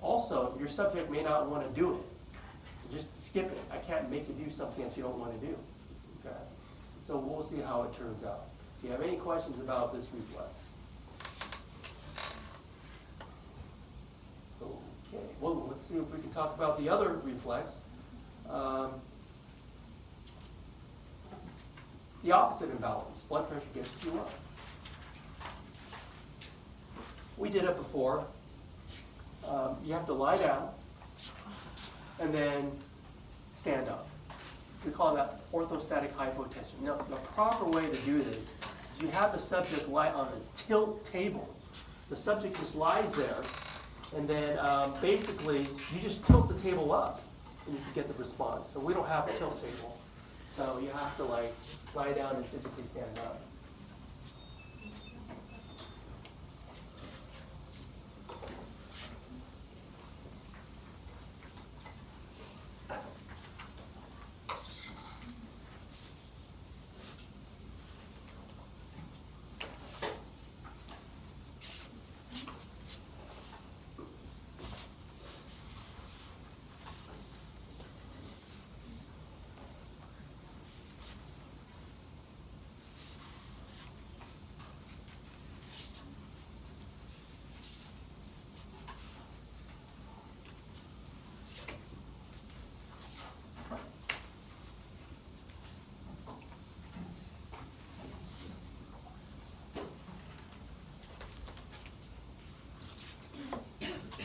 Speaker 1: Also, your subject may not want to do it. So just skip it. I can't make you do something that you don't want to do. Okay. So we'll see how it turns out. Do you have any questions about this reflex? Okay, well, let's see if we can talk about the other reflex. The opposite imbalance. Blood pressure gets too low. We did it before. You have to lie down and then stand up. We call that orthostatic hypotension. Now, the proper way to do this is you have the subject lie on a tilt table. The subject just lies there, and then basically you just tilt the table up and you can get the response. So we don't have a tilt table. So you have to like lie down and physically stand up.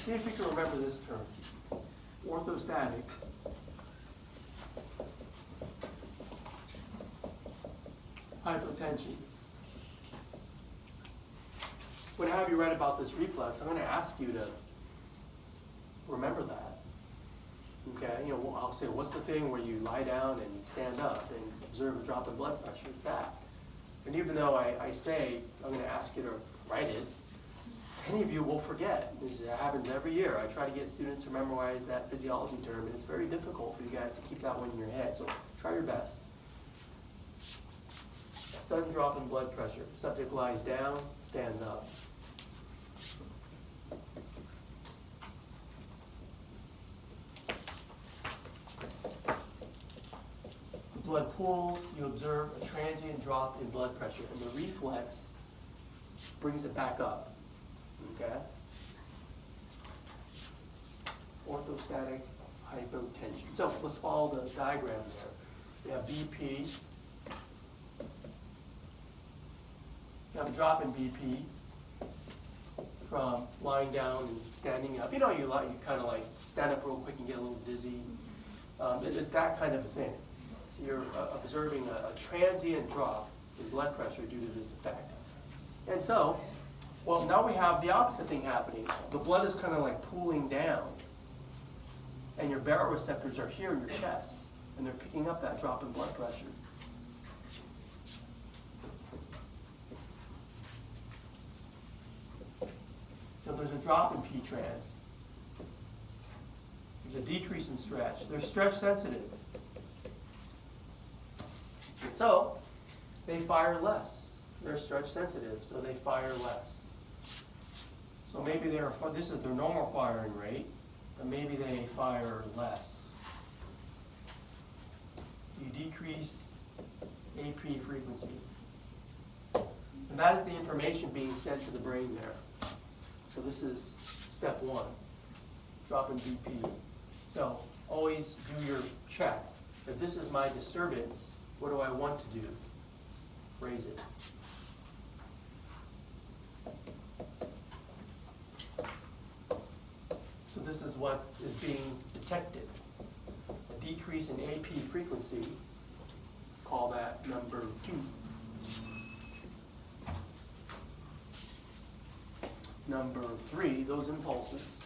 Speaker 1: See if you can remember this term. Orthostatic hypotension. When I have you write about this reflex, I'm going to ask you to remember that. Okay, you know, I'll say, what's the thing where you lie down and stand up and observe a drop in blood pressure? It's that. And even though I say I'm going to ask you to write it, many of you will forget. It happens every year. I try to get students to memorize that physiology term, and it's very difficult for you guys to keep that one in your head. So try your best. A sudden drop in blood pressure. Subject lies down, stands up. Blood pools, you observe a transient drop in blood pressure, and the reflex brings it back up. Okay? Orthostatic hypotension. So let's follow the diagram there. We have BP. You have a drop in BP from lying down and standing up. You know, you kind of like stand up real quick and get a little dizzy. It's that kind of a thing. You're observing a transient drop in blood pressure due to this effect. And so, well, now we have the opposite thing happening. The blood is kind of like pooling down, and your baroreceptors are here in your chest, and they're picking up that drop in blood pressure. So there's a drop in P-trans. There's a decrease in stretch. They're stretch sensitive. So they fire less. They're stretch sensitive, so they fire less. So maybe this is their normal firing rate, but maybe they fire less. You decrease AP frequency. And that is the information being sent to the brain there. So this is step one, drop in BP. So always do your check. If this is my disturbance, what do I want to do? Raise it. So this is what is being detected. A decrease in AP frequency, call that number 2. Number 3, those impulses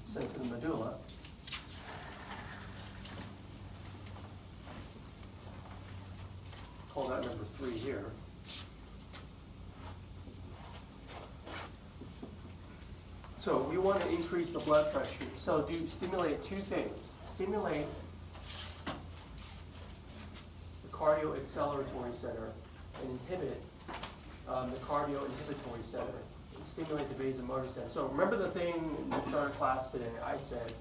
Speaker 1: sent to the medulla. Call that number 3 here. So we want to increase the blood pressure. So stimulate 2 things. Stimulate the cardioacceleratory center and inhibit the cardioinhibitory center. And stimulate the vasomotor center. So remember the thing in the start of class today, I said,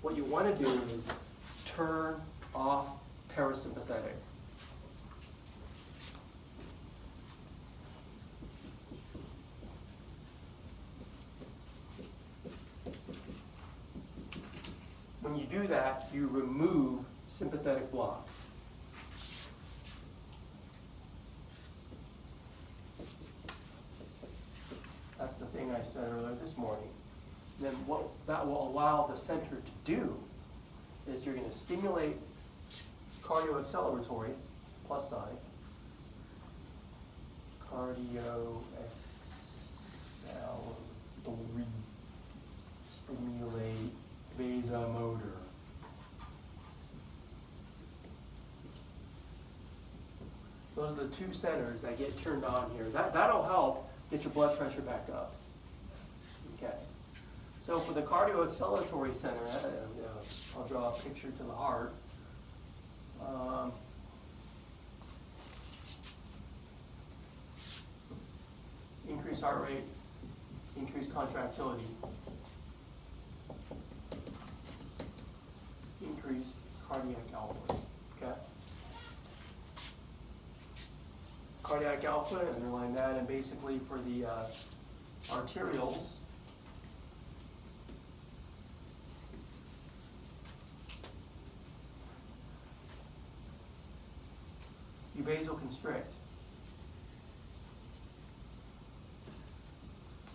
Speaker 1: what you want to do is turn off parasympathetic. When you do that, you remove sympathetic block. That's the thing I said earlier this morning. Then what that will allow the center to do is you're going to stimulate cardioacceleratory, plus sign, cardioacceleratory, stimulate vasomotor. Those are the 2 centers that get turned on here. That'll help get your blood pressure back up. Okay. So for the cardioacceleratory center, I'll draw a picture to the heart. Increase heart rate, increase contractility, increase cardiac output. Okay. Cardiac output, underline that, and basically for the arterioles, you vasoconstrict.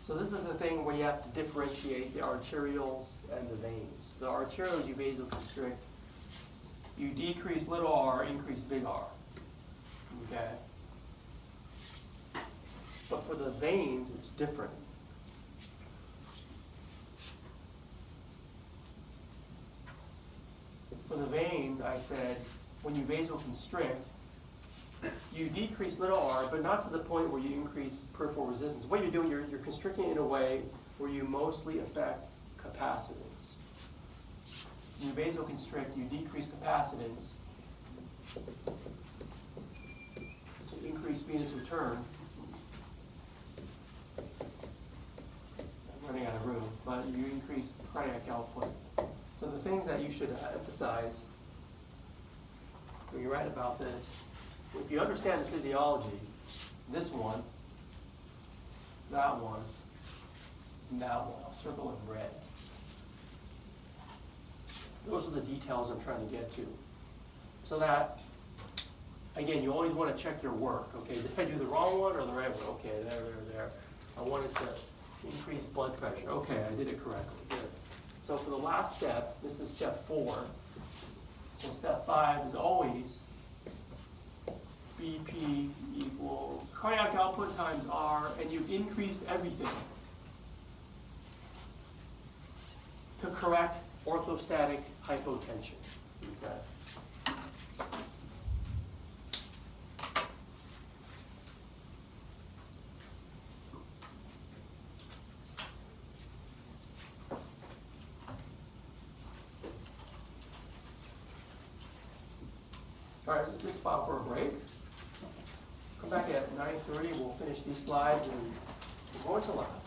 Speaker 1: So this is the thing where you have to differentiate the arterioles and the veins. The arterioles you vasoconstrict, you decrease little r, increase big R. Okay? But for the veins, it's different. For the veins, I said, when you vasoconstrict, you decrease little r, but not to the point where you increase peripheral resistance. What you're doing, you're constricting in a way where you mostly affect capacitance. When you vasoconstrict, you decrease capacitance to increase venous return. I'm running out of room, but you increase cardiac output. So the things that you should emphasize when you write about this, if you understand the physiology, this one, that one, and that one, I'll circle in red. Those are the details I'm trying to get to. So that, again, you always want to check your work. Okay, did I do the wrong one or the right one? Okay, there. I wanted to increase blood pressure. Okay, I did it correctly. Good. So for the last step, this is step 4. So step 5 is always BP equals cardiac output times R, and you've increased everything to correct orthostatic hypotension. Okay. All right, let's file for a break. Come back at 9:30. We'll finish these slides and we're going to lunch.